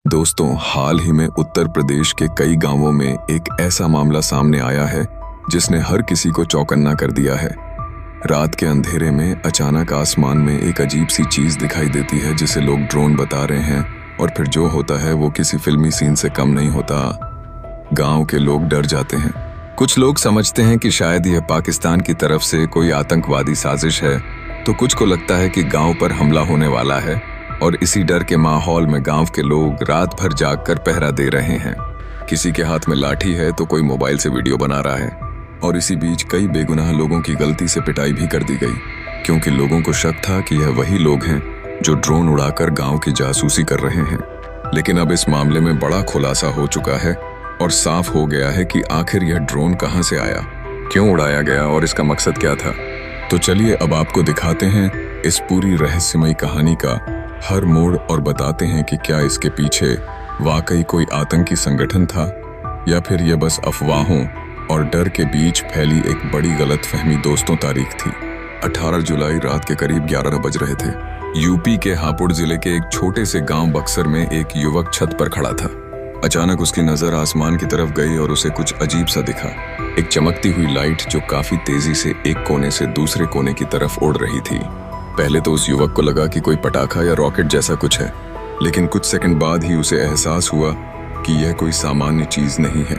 दोस्तों, हाल ही में उत्तर प्रदेश के कई गांवों में एक ऐसा मामला सामने आया है जिसने हर किसी को चौकन्ना कर दिया है। रात के अंधेरे में अचानक आसमान में एक अजीब सी चीज दिखाई देती है जिसे लोग ड्रोन बता रहे हैं, और फिर जो होता है वो किसी फिल्मी सीन से कम नहीं होता। गांव के लोग डर जाते हैं। कुछ लोग समझते हैं कि शायद यह पाकिस्तान की तरफ से कोई आतंकवादी साजिश है, तो कुछ को लगता है कि गांव पर हमला होने वाला है, और इसी डर के माहौल में गांव के लोग रात भर जागकर पहरा दे रहे हैं। किसी के हाथ में लाठी है तो कोई मोबाइल से वीडियो बना रहा है, और इसी बीच कई बेगुनाह लोगों की गलती से पिटाई भी कर दी गई, क्योंकि लोगों को शक था कि यह वही लोग हैं जो ड्रोन उड़ाकर गांव की जासूसी कर रहे हैं। लेकिन अब इस मामले में बड़ा खुलासा हो चुका है और साफ हो गया है कि आखिर यह ड्रोन कहां से आया, क्यों उड़ाया गया और इसका मकसद क्या था। तो चलिए अब आपको दिखाते हैं इस पूरी रहस्यमयी कहानी का हर मोड़ और बताते हैं कि क्या इसके पीछे वाकई कोई आतंकी संगठन था या फिर यह बस अफवाहों और डर के बीच फैली एक बड़ी गलतफहमी। दोस्तों, तारीख थी 18 जुलाई, रात के करीब 11 बज रहे थे। यूपी के हापुड़ जिले के एक छोटे से गांव बक्सर में एक युवक छत पर खड़ा था। अचानक उसकी नजर आसमान की तरफ गई और उसे कुछ अजीब सा दिखा। एक चमकती हुई लाइट जो काफी तेजी से एक कोने से दूसरे कोने की तरफ उड़ रही थी। पहले तो उस युवक को लगा कि कोई पटाखा या रॉकेट जैसा कुछ है, लेकिन कुछ सेकंड बाद ही उसे एहसास हुआ कि यह कोई सामान्य चीज नहीं है।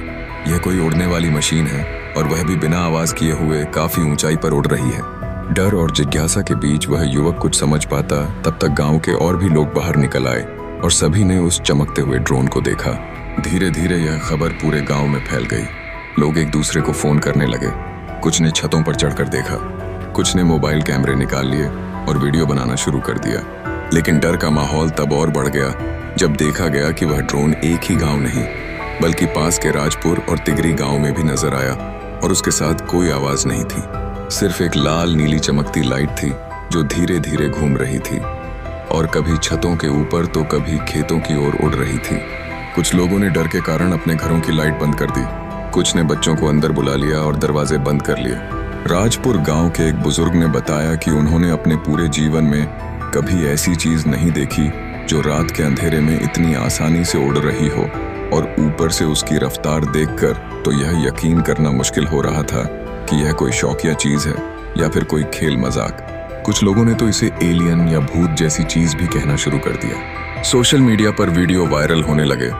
यह कोई उड़ने वाली मशीन है, और वह भी बिना आवाज किए हुए काफी ऊंचाई पर उड़ रही है। डर और जिज्ञासा के बीच वह युवक कुछ समझ पाता तब तक गांव के और भी लोग बाहर निकल आए, और सभी ने उस चमकते हुए ड्रोन को देखा। धीरे धीरे यह खबर पूरे गांव में फैल गई। लोग एक दूसरे को फोन करने लगे। कुछ ने छतों पर चढ़कर देखा, कुछ ने मोबाइल कैमरे निकाल लिए और वीडियो बनाना शुरू कर दिया। लेकिन डर का माहौल तब और बढ़ गया जब देखा गया कि वह ड्रोन एक ही गांव नहीं बल्कि पास के राजपुर और तिगरी गांव में भी नजर आया, और उसके साथ कोई आवाज नहीं थी। सिर्फ एक लाल नीली चमकती लाइट थी जो धीरे धीरे घूम रही थी, और कभी छतों के ऊपर तो कभी खेतों की ओर उड़ रही थी। कुछ लोगों ने डर के कारण अपने घरों की लाइट बंद कर दी, कुछ ने बच्चों को अंदर बुला लिया और दरवाजे बंद कर लिए। राजपुर गांव के एक बुजुर्ग ने बताया कि उन्होंने अपने पूरे जीवन में कभी ऐसी चीज नहीं देखी जो रात के अंधेरे में इतनी आसानी से उड़ रही हो, और ऊपर से उसकी रफ्तार देखकर तो यह यकीन करना मुश्किल हो रहा था कि यह कोई शौकिया चीज है या फिर कोई खेल मजाक। कुछ लोगों ने तो इसे एलियन या भूत जैसी चीज भी कहना शुरू कर दिया। सोशल मीडिया पर वीडियो वायरल होने लगे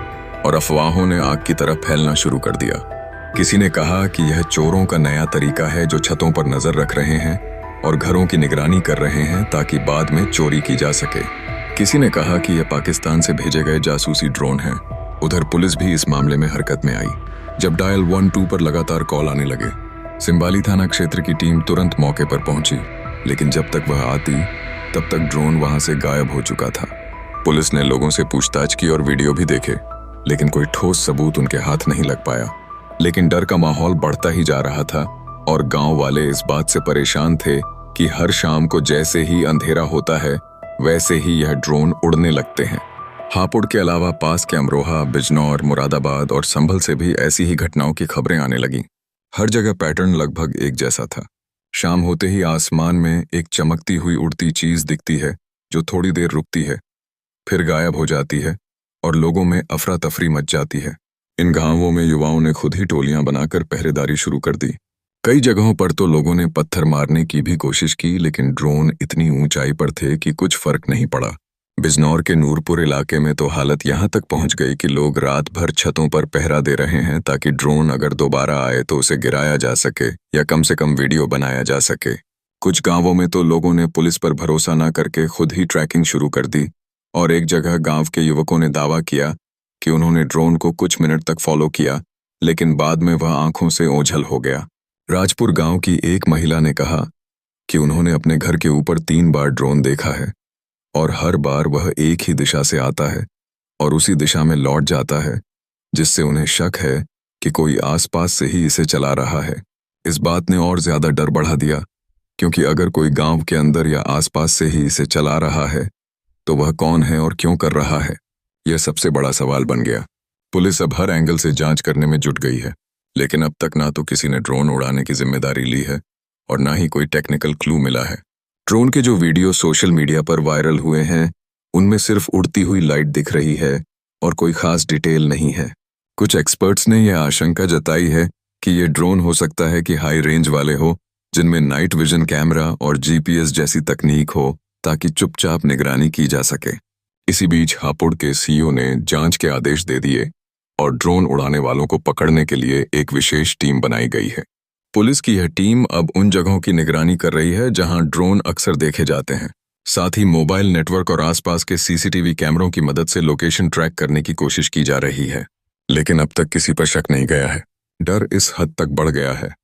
और अफवाहों ने आग की तरह फैलना शुरू कर दिया। किसी ने कहा कि यह चोरों का नया तरीका है जो छतों पर नजर रख रहे हैं और घरों की निगरानी कर रहे हैं ताकि बाद में चोरी की जा सके। किसी ने कहा कि यह पाकिस्तान से भेजे गए जासूसी ड्रोन हैं। उधर पुलिस भी इस मामले में हरकत में आई। जब डायल 12 पर लगातार कॉल आने लगे, सिंबाली थाना क्षेत्र की टीम तुरंत मौके पर पहुंची, लेकिन जब तक वह आती तब तक ड्रोन वहां से गायब हो चुका था। पुलिस ने लोगों से पूछताछ की और वीडियो भी देखे, लेकिन कोई ठोस सबूत उनके हाथ नहीं लग पाया। लेकिन डर का माहौल बढ़ता ही जा रहा था, और गांव वाले इस बात से परेशान थे कि हर शाम को जैसे ही अंधेरा होता है वैसे ही यह ड्रोन उड़ने लगते हैं। हापुड़ के अलावा पास के अमरोहा, बिजनौर, मुरादाबाद और संभल से भी ऐसी ही घटनाओं की खबरें आने लगीं। हर जगह पैटर्न लगभग एक जैसा था। शाम होते ही आसमान में एक चमकती हुई उड़ती चीज दिखती है जो थोड़ी देर रुकती है, फिर गायब हो जाती है, और लोगों में अफरा तफरी मच जाती है। इन गांवों में युवाओं ने खुद ही टोलियां बनाकर पहरेदारी शुरू कर दी। कई जगहों पर तो लोगों ने पत्थर मारने की भी कोशिश की, लेकिन ड्रोन इतनी ऊंचाई पर थे कि कुछ फर्क नहीं पड़ा। बिजनौर के नूरपुर इलाके में तो हालत यहां तक पहुंच गई कि लोग रात भर छतों पर पहरा दे रहे हैं ताकि ड्रोन अगर दोबारा आए तो उसे गिराया जा सके या कम से कम वीडियो बनाया जा सके। कुछ गांवों में तो लोगों ने पुलिस पर भरोसा न करके खुद ही ट्रैकिंग शुरू कर दी, और एक जगह गांव के युवकों ने दावा किया कि उन्होंने ड्रोन को कुछ मिनट तक फॉलो किया, लेकिन बाद में वह आंखों से ओझल हो गया। राजपुर गांव की एक महिला ने कहा कि उन्होंने अपने घर के ऊपर 3 बार ड्रोन देखा है, और हर बार वह एक ही दिशा से आता है और उसी दिशा में लौट जाता है, जिससे उन्हें शक है कि कोई आसपास से ही इसे चला रहा है। इस बात ने और ज्यादा डर बढ़ा दिया, क्योंकि अगर कोई गांव के अंदर या आसपास से ही इसे चला रहा है तो वह कौन है और क्यों कर रहा है, यह सबसे बड़ा सवाल बन गया। पुलिस अब हर एंगल से जांच करने में जुट गई है, लेकिन अब तक ना तो किसी ने ड्रोन उड़ाने की जिम्मेदारी ली है और ना ही कोई टेक्निकल क्लू मिला है। ड्रोन के जो वीडियो सोशल मीडिया पर वायरल हुए हैं, उनमें सिर्फ उड़ती हुई लाइट दिख रही है और कोई खास डिटेल नहीं है। कुछ एक्सपर्ट्स ने यह आशंका जताई है कि ये ड्रोन हो सकता है कि हाई रेंज वाले हो, जिनमें नाइट विजन कैमरा और जीपीएस जैसी तकनीक हो, ताकि चुपचाप निगरानी की जा सके। इसी बीच हापुड़ के सीईओ ने जांच के आदेश दे दिए और ड्रोन उड़ाने वालों को पकड़ने के लिए एक विशेष टीम बनाई गई है। पुलिस की यह टीम अब उन जगहों की निगरानी कर रही है जहां ड्रोन अक्सर देखे जाते हैं। साथ ही मोबाइल नेटवर्क और आसपास के सीसीटीवी कैमरों की मदद से लोकेशन ट्रैक करने की कोशिश की जा रही है। लेकिन अब तक किसी पर शक नहीं गया है। डर इस हद तक बढ़ गया है